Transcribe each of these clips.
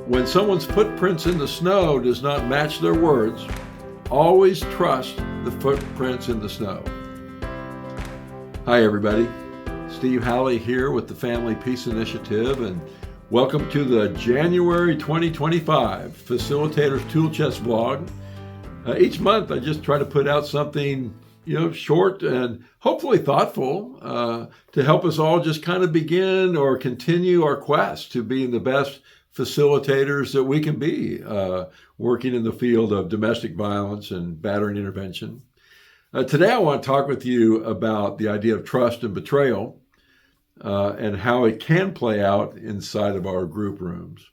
When someone's footprints in the snow does not match their words, always trust the footprints in the snow. Hi everybody, Steve Halley here with the Family Peace Initiative, and welcome to the January 2025 Facilitators Tool Chest vlog. Each month I just try to put out something short and hopefully thoughtful to help us all just kind of begin or continue our quest to being the best facilitators that we can be, working in the field of domestic violence and battering intervention. Today I want to talk with you about the idea of trust and betrayal and how it can play out inside of our group rooms.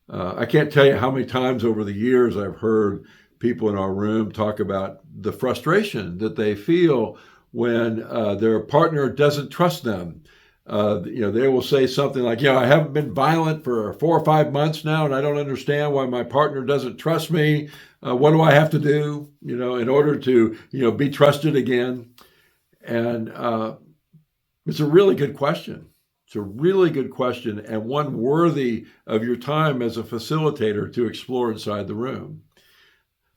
I can't tell you how many times over the years I've heard people in our room talk about the frustration that they feel when their partner doesn't trust them. They will say something like, I haven't been violent for 4 or 5 months now, and I don't understand why my partner doesn't trust me. What do I have to do, in order to, be trusted again? And it's a really good question. It's a really good question, and one worthy of your time as a facilitator to explore inside the room.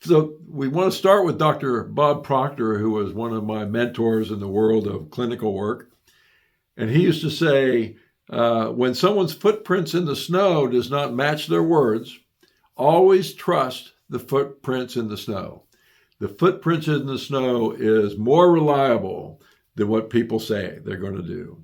So we want to start with Dr. Bob Proctor, who was one of my mentors in the world of clinical work. And he used to say, when someone's footprints in the snow does not match their words, always trust the footprints in the snow. The footprints in the snow is more reliable than what people say they're going to do.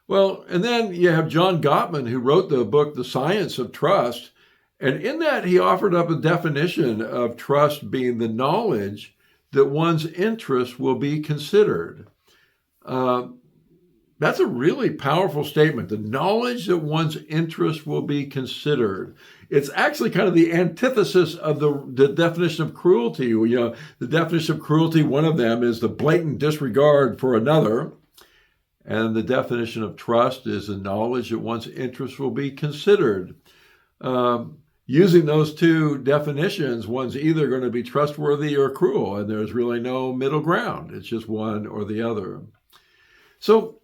Well, and then you have John Gottman, who wrote the book, The Science of Trust. And in that, he offered up a definition of trust being the knowledge that one's interests will be considered. That's a really powerful statement. The knowledge that one's interests will be considered. It's actually kind of the antithesis of the definition of cruelty. The definition of cruelty, one of them is the blatant disregard for another. And the definition of trust is the knowledge that one's interests will be considered. Using those two definitions, one's either going to be trustworthy or cruel, and there's really no middle ground. It's just one or the other. So,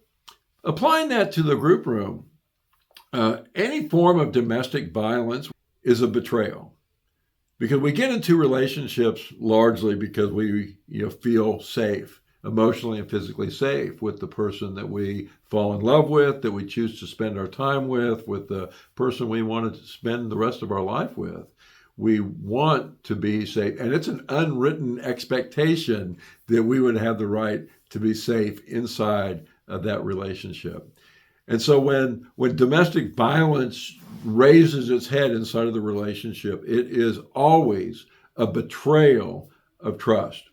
applying that to the group room, any form of domestic violence is a betrayal, because we get into relationships largely because we feel safe, emotionally and physically safe with the person that we fall in love with, that we choose to spend our time with the person we want to spend the rest of our life with. We want to be safe, and it's an unwritten expectation that we would have the right to be safe inside of that relationship. And so when domestic violence raises its head inside of the relationship, it is always a betrayal of trust.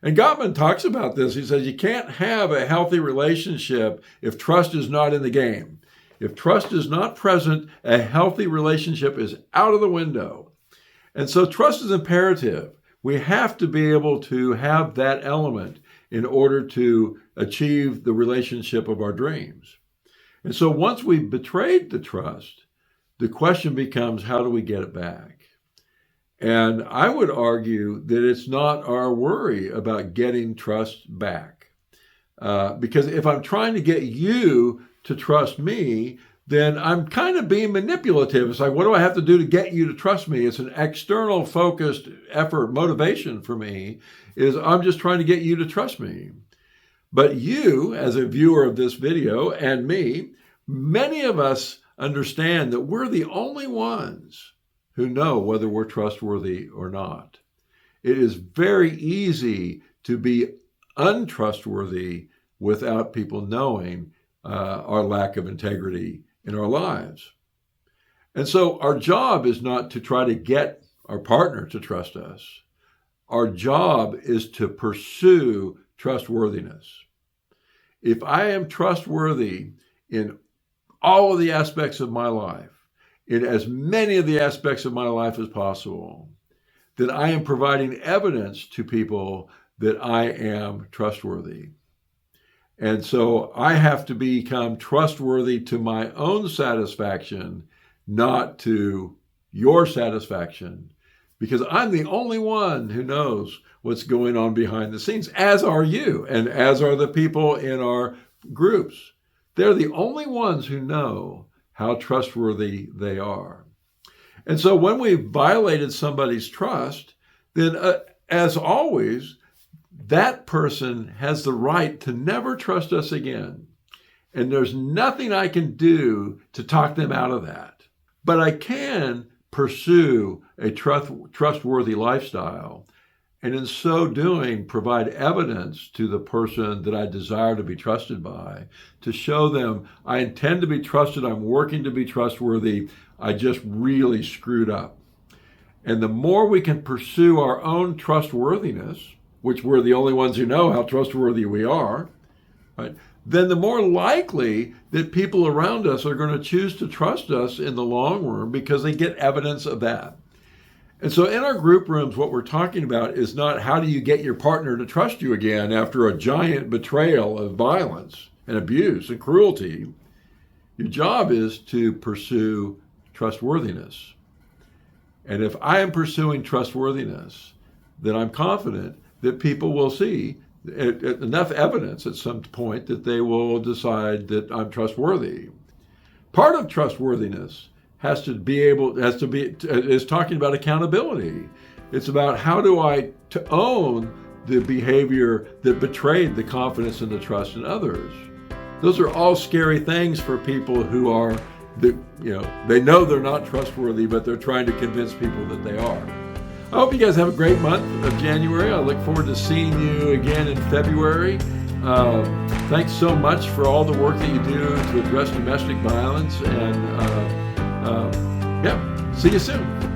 And Gottman talks about this. He says you can't have a healthy relationship if trust is not in the game. If trust is not present, a healthy relationship is out of the window. And so trust is imperative. We have to be able to have that element in order to achieve the relationship of our dreams. And so once we've betrayed the trust, the question becomes, how do we get it back? And I would argue that it's not our worry about getting trust back. Because if I'm trying to get you to trust me, then I'm kind of being manipulative. It's like, what do I have to do to get you to trust me? It's an external focused effort, motivation for me, is I'm just trying to get you to trust me. But you, as a viewer of this video, and me, many of us understand that we're the only ones who know whether we're trustworthy or not. It is very easy to be untrustworthy without people knowing our lack of integrity in our lives. And so our job is not to try to get our partner to trust us. Our job is to pursue trustworthiness. If I am trustworthy in all of the aspects of my life, in as many of the aspects of my life as possible, then I am providing evidence to people that I am trustworthy. And so I have to become trustworthy to my own satisfaction, not to your satisfaction, because I'm the only one who knows what's going on behind the scenes, as are you, and as are the people in our groups. They're the only ones who know how trustworthy they are. And so when we violated somebody's trust, then as always, that person has the right to never trust us again. And there's nothing I can do to talk them out of that. But I can pursue a trustworthy lifestyle, and in so doing, provide evidence to the person that I desire to be trusted by, to show them I intend to be trusted, I'm working to be trustworthy, I just really screwed up. And the more we can pursue our own trustworthiness, which we're the only ones who know how trustworthy we are, right, then the more likely that people around us are going to choose to trust us in the long run because they get evidence of that. And so in our group rooms, what we're talking about is not how do you get your partner to trust you again after a giant betrayal of violence and abuse and cruelty. Your job is to pursue trustworthiness. And if I am pursuing trustworthiness, then I'm confident that people will see enough evidence at some point that they will decide that I'm trustworthy. Part of trustworthiness is talking about accountability. It's about how do I own the behavior that betrayed the confidence and the trust in others. Those are all scary things for people who are, they know they're not trustworthy, but they're trying to convince people that they are. I hope you guys have a great month of January. I look forward to seeing you again in February. Thanks so much for all the work that you do to address domestic violence, and see you soon.